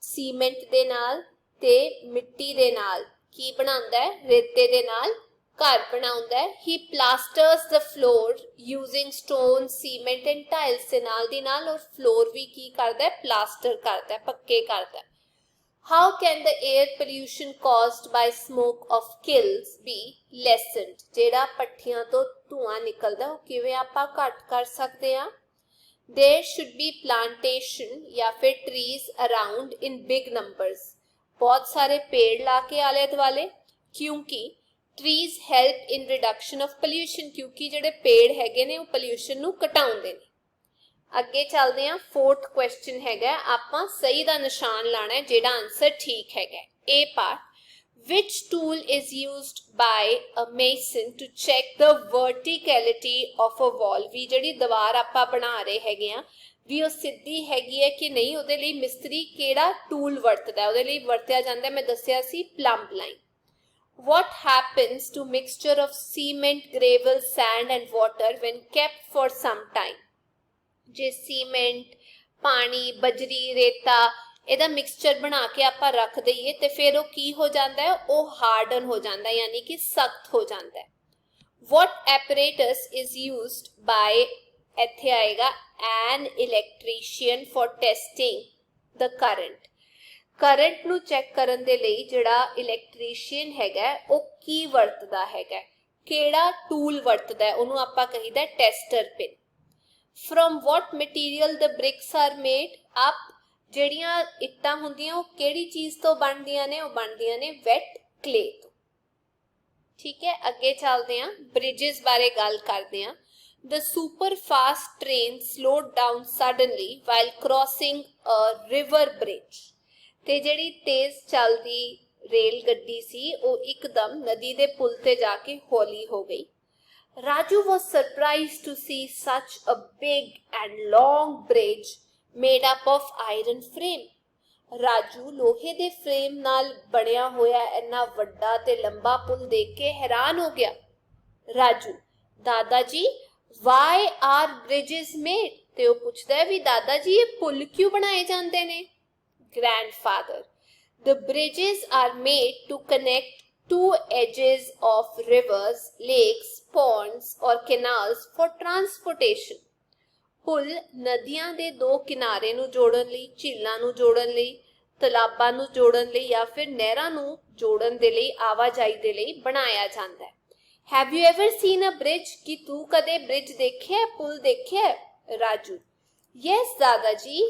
ਸੀਮੈਂਟ ਦੇ ਨਾਲ ਤੇ ਮਿੱਟੀ ਦੇ ਨਾਲ ਕੀ ਬਣਾਉਂਦਾ ਹੈ? ਰੇਤੇ ਦੇ ਨਾਲ ਘਰ ਬਣਾਉਂਦਾ ਹੈ। He plasters the floor using stone, cement and tiles, ਦੇ ਨਾਲ ਦੀ ਨਾਲ ਔਰ ਫਲੋਰ ਵੀ ਕੀ ਕਰਦਾ ਹੈ? ਪਲਾਸਟਰ ਕਰਦਾ ਹੈ, ਪੱਕੇ ਕਰਦਾ ਹੈ। How can the air pollution caused by smoke of kilns be lessened? ਜਿਹੜਾ ਭੱਠੀਆਂ ਤੋਂ ਧੂਆਂ ਨਿਕਲਦਾ ਉਹ ਕਿਵੇਂ ਆਪਾਂ ਘੱਟ ਕਰ ਸਕਦੇ ਹਾਂ? There should be plantation ਜਾਂ ਫਿਰ trees around in big numbers, बहुत सारे पेड़ ला के आले दुआले, क्योंकि trees help in reduction of pollution, क्योंकि ਜਿਹੜੇ पेड़ हैगे ने वो पोल्यूशन ਨੂੰ ਘਟਾਉਂਦੇ ਨੇ। ਅੱਗੇ ਚੱਲਦੇ ਹਾਂ। फोर्थ क्वेश्चन हैगा, ਆਪਾਂ ਸਹੀ ਦਾ ਨਿਸ਼ਾਨ ਲਾਣਾ ਹੈ ਜਿਹੜਾ ਆਨਸਰ ਠੀਕ हैगा। A part, which tool is used by a mason to check the verticality of a wall? ਵੀ ਜਿਹੜੀ ਦੀਵਾਰ ਆਪਾਂ ਬਣਾ ਰਹੇ ਹੈਗੇ ਆ ਵੀ ਉਹ ਸਿੱਧੀ ਹੈਗੀ ਹੈ ਕਿ ਨਹੀਂ, ਉਹਦੇ ਲਈ ਮਿਸਤਰੀ ਕਿਹੜਾ ਟੂਲ ਵਰਤਦਾ? ਉਹਦੇ ਲਈ ਵਰਤਿਆ ਜਾਂਦਾ, ਮੈਂ ਦੱਸਿਆ ਸੀ, ਪਲੰਬ line. What happens to mixture of cement, gravel, sand and water when kept for some time? ਜੇ ਸੀਮੈਂਟ, ਪਾਣੀ, ਬਜਰੀ, ਰੇਤਾ ਇਹਦਾ ਮਿਕਸਚਰ ਬਣਾ ਕੇ ਆਪਾਂ ਰੱਖ ਦਈਏ ਤੇ ਫਿਰ ਉਹ ਕੀ ਹੋ ਜਾਂਦਾ ਹੈ? ਉਹ ਹਾਰਡਨ ਹੋ ਜਾਂਦਾ, ਯਾਨੀ ਕਿ ਸਖਤ ਹੋ ਜਾਂਦਾ ਹੈ। What apparatus is used by, ਇੱਥੇ ਆਏਗਾ, an electrician for testing the current? Current ਨੂੰ ਚੈੱਕ ਕਰਨ ਦੇ ਲਈ ਜਿਹੜਾ ਇਲੈਕਟ੍ਰੀਸ਼ੀਅਨ ਹੈਗਾ ਉਹ ਕੀ ਵਰਤਦਾ ਹੈਗਾ? ਕਿਹੜਾ ਟੂਲ ਵਰਤਦਾ? ਉਹਨੂੰ ਆਪਾਂ ਕਹੀਦਾ tester pin. From what material the bricks are made? ਆਪ ਜਿਹੜੀਆਂ ਇੱਟਾਂ ਹੁੰਦੀਆਂ ਉਹ ਕਿਹੜੀ ਚੀਜ਼ ਤੋਂ ਬਣਦੀਆਂ ਨੇ? ਉਹ ਬਣਦੀਆਂ ਨੇ ਵੈਟ ਕਲੇ ਤੋਂ। ਠੀਕ ਹੈ, ਅੱਗੇ ਚੱਲਦੇ ਹਾਂ, ਬ੍ਰਿਜਸ ਬਾਰੇ ਗੱਲ ਕਰਦੇ ਹਾਂ। The super fast train slowed down suddenly while crossing a river bridge। ਤੇ ਜਿਹੜੀ ਤੇਜ਼ ਚੱਲਦੀ ਰੇਲ ਗੱਡੀ ਸੀ ਉਹ ਇੱਕਦਮ ਨਦੀ ਦੇ ਪੁਲ ਤੇ ਜਾ ਕੇ ਹੌਲੀ ਹੋ ਗਈ। Raju was surprised to see such a big and long bridge made up of iron frame। Raju ਲੋਹੇ ਦੇ ਫਰੇਮ ਨਾਲ ਬਣਿਆ ਹੋਇਆ ਇੰਨਾ ਵੱਡਾ ਤੇ ਲੰਬਾ ਪੁਲ ਦੇਖ ਕੇ ਹੈਰਾਨ ਹੋ ਗਿਆ। ਰਾਜੂ, ਦਾਦਾ ਜੀ, why are bridges made? ਤੇ ਉਹ ਪੁੱਛਦਾ ਹੈ ਵੀ ਦਾਦਾ ਜੀ ਇਹ ਪੁਲ ਕਿਉਂ ਬਣਾਏ ਜਾਂਦੇ ਨੇ? Grandfather, the bridges are made to connect two edges of rivers, lakes, ponds or canals for transportation। ਪੁਲ ਨਦੀਆਂ ਦੇ ਦੋ ਕਿਨਾਰੇ ਨੂੰ ਜੋੜਨ ਲਈ, ਝੀਲਾਂ ਨੂੰ ਜੋੜਨ ਲਈ, ਤਲਾਬਾਂ ਨੂੰ ਜੋੜਨ ਲਈ ਜਾਂ ਫਿਰ ਨਹਿਰਾਂ ਨੂੰ ਜੋੜਨ ਦੇ ਲਈ, ਆਵਾਜਾਈ ਦੇ ਲਈ ਬਣਾਇਆ ਜਾਂਦਾ ਹੈ। Have you ever seen a bridge? कि तू कदे bridge देखिया, पुल देखिया? राजू, yes दादा जी,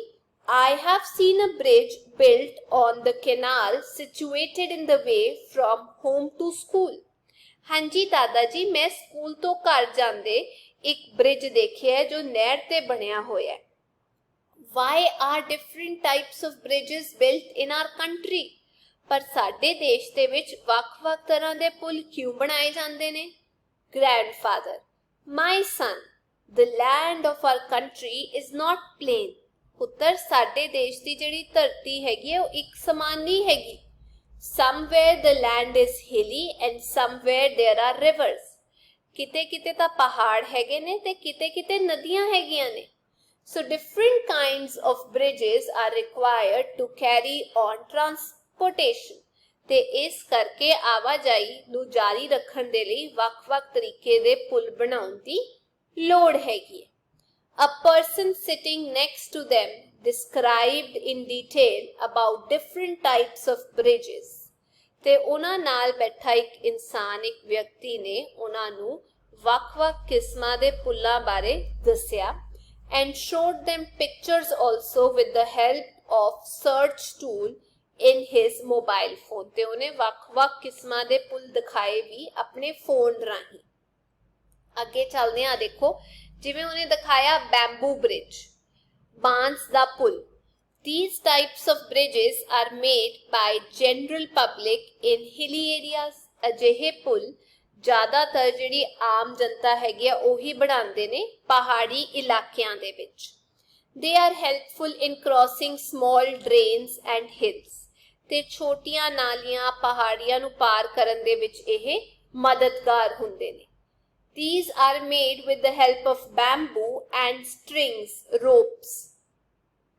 I have seen a bridge built on the canal situated in the way from home to school। हाँ जी दादा जी, मैं स्कूल तो घर जांदे एक ब्रिज देखिया है जो नहर ते बनया होया है। Why are different types of bridges built in our country? ਪਰ ਸਾਡੇ ਦੇਸ਼ ਦੇ ਵਿੱਚ ਵੱਖ-ਵੱਖ ਤਰ੍ਹਾਂ ਦੇ ਪੁਲ ਕਿਉਂ ਬਣਾਏ ਜਾਂਦੇ ਨੇ? Grandfather, my son, the land of our country is not plain। ਪੁੱਤਰ, ਸਾਡੇ ਦੇਸ਼ ਦੀ ਜਿਹੜੀ ਧਰਤੀ ਹੈਗੀ ਹੈ ਉਹ ਇੱਕ ਸਮਾਨ ਨਹੀਂ ਹੈਗੀ। Somewhere the land is hilly and somewhere there are rivers। किते किते तां पहाड़ हैगे ने ते किते किते नदियां हैगियां ने। So different kinds of bridges are required to carry on transportation ਤੇ ਇਸ ਕਰਕੇ ਆਵਾਜਾਈ ਨੂੰ ਜਾਰੀ ਰੱਖਣ ਦੇ ਲਈ ਵੱਖ-ਵੱਖ ਤਰੀਕੇ ਦੇ ਪੁਲ ਬਣਾਉਣ ਦੀ ਲੋੜ ਹੈਗੀ ਹੈ। A person sitting next to them described in detail about different types of bridges ਤੇ ਉਹਨਾਂ ਨਾਲ ਬੈਠਾ ਇੱਕ ਇਨਸਾਨ, ਇੱਕ ਵਿਅਕਤੀ ਨੇ ਉਹਨਾਂ ਨੂੰ ਵੱਖ-ਵੱਖ ਕਿਸਮਾਂ ਦੇ ਪੁੱਲਾਂ ਬਾਰੇ ਦੱਸਿਆ and showed them pictures also with the help of search tool in his mobile phone ਤੇ ਉਹਨੇ ਵੱਖ-ਵੱਖ ਕਿਸਮਾਂ ਦੇ ਪੁੱਲ ਦਿਖਾਏ ਵੀ ਆਪਣੇ ਫੋਨ ਰਾਹੀਂ। ਅੱਗੇ ਚੱਲਦੇ ਆ, ਦੇਖੋ ਜਿਵੇਂ ਉਹਨੇ ਦਿਖਾਇਆ ਬੈਂਬੂ ਬ੍ਰਿਜ, ਬਾਂਸ ਦਾ ਪੁੱਲ। These types of bridges are made by general public in hilly areas। ਅਜਿਹੇ ਪੁੱਲ ਜ਼ਿਆਦਾਤਰ ਜਿਹੜੀ ਆਮ ਜਨਤਾ ਹੈਗੀ ਆ ਉਹੀ ਬਣਾਉਂਦੇ ਨੇ ਪਹਾੜੀ ਇਲਾਕਿਆਂ ਦੇ ਵਿੱਚ। They are helpful in crossing small drains and hills ਤੇ ਛੋਟੀਆਂ ਨਾਲੀਆਂ, ਪਹਾੜੀਆਂ ਨੂੰ ਪਾਰ ਕਰਨ ਦੇ ਵਿੱਚ ਇਹ ਮਦਦਗਾਰ ਹੁੰਦੇ ਨੇ। These are made with the help of bamboo and strings, ropes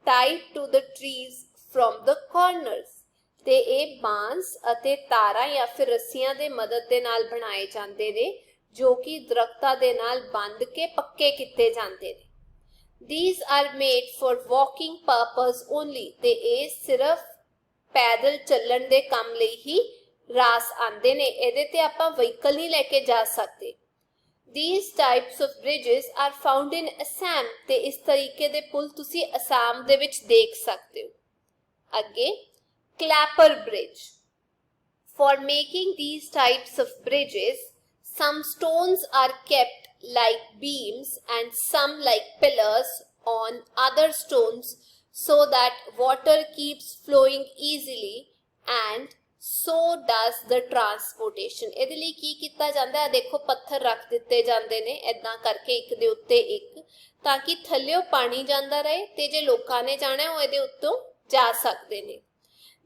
tied to the trees from the corners ਤੇ ਇਹ ਬਾਂਸ ਅਤੇ ਤਾਰਾਂ ਜਾਂ ਫਿਰ ਰੱਸੀਆਂ ਦੇ ਮਦਦ ਦੇ ਨਾਲ ਬਣਾਏ ਜਾਂਦੇ ਨੇ ਜੋ ਕਿ ਦਰਖਤਾਂ ਦੇ ਨਾਲ ਬੰਨ੍ਹ ਕੇ ਪੱਕੇ ਕੀਤੇ ਜਾਂਦੇ ਨੇ। These are made for walking purpose only ਤੇ ਇਹ ਸਿਰਫ ਪੈਦਲ ਚੱਲਣ ਦੇ ਕੰਮ ਲਈ ਹੀ ਰਾਸ ਆਉਂਦੇ ਨੇ, ਇਹਦੇ ਤੇ ਆਪਾਂ ਵਹੀਕਲ ਨਹੀਂ ਲੈ ਕੇ ਜਾ ਸਕਦੇ। These types of bridges are found in Assam ਤੇ ਇਸ ਤਰੀਕੇ ਦੇ ਪੁਲ ਤੁਸੀਂ ਅਸਾਮ ਦੇ ਵਿੱਚ ਦੇਖ ਸਕਦੇ ਹੋ। ਅੱਗੇ Clapper Bridge. For making these types of bridges, some stones are kept like beams and some like pillars on other stones so that water keeps flowing easily and so does the transportation। ਇਹਦੇ ਲਈ ਕੀ ਕੀਤਾ ਜਾਂਦਾ ਹੈ, ਦੇਖੋ ਪੱਥਰ ਰੱਖ ਦਿੱਤੇ ਜਾਂਦੇ ਨੇ ਏਦਾਂ ਕਰਕੇ ਇੱਕ ਦੇ ਉੱਤੇ ਇੱਕ, ਤਾਂ ਕਿ ਥੱਲਿਓਂ ਪਾਣੀ ਜਾਂਦਾ ਰਹੇ ਤੇ ਜੇ ਲੋਕਾਂ ਨੇ ਜਾਣਾ ਉਹ ਇਹਦੇ ਉੱਤੋਂ ਜਾ ਸਕਦੇ ਨੇ।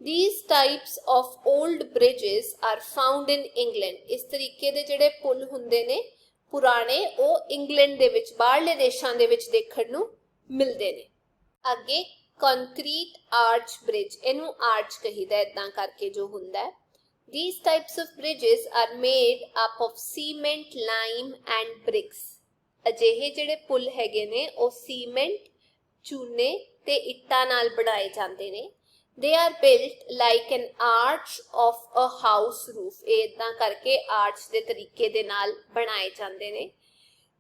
These types of old bridges are found in England। ਇਸ ਤਰੀਕੇ ਦੇ ਜਿਹੜੇ ਪੁਲ ਹੁੰਦੇ ਨੇ ਪੁਰਾਣੇ ਉਹ ਇੰਗਲੈਂਡ ਦੇ ਵਿੱਚ, ਬਾਹਰਲੇ ਦੇਸ਼ਾਂ ਦੇ ਵਿੱਚ ਦੇਖਣ ਨੂੰ ਮਿਲਦੇ ਨੇ। ਅੱਗੇ ਕੰਕਰੀਟ ਆਰਚ ਬ੍ਰਿਜ, ਇਹਨੂੰ ਆਰਚ ਕਹੀਦਾ ਏਦਾਂ ਕਰਕੇ ਜੋ ਹੁੰਦਾ ਹੈ। These types of bridges are made up of cement, lime and bricks। ਅਜਿਹੇ ਜਿਹੜੇ ਪੁਲ ਹੈਗੇ ਨੇ ਉਹ ਸੀਮੈਂਟ, ਚੂਨੇ ਤੇ ਇੱਟਾਂ ਨਾਲ ਬਣਾਏ ਜਾਂਦੇ ਨੇ। They are built like an arch of a house roof। ਇਹ ਏਦਾਂ ਕਰਕੇ ਆਰਚ ਦੇ ਤਰੀਕੇ ਦੇ ਨਾਲ ਬਣਾਏ ਜਾਂਦੇ ਨੇ।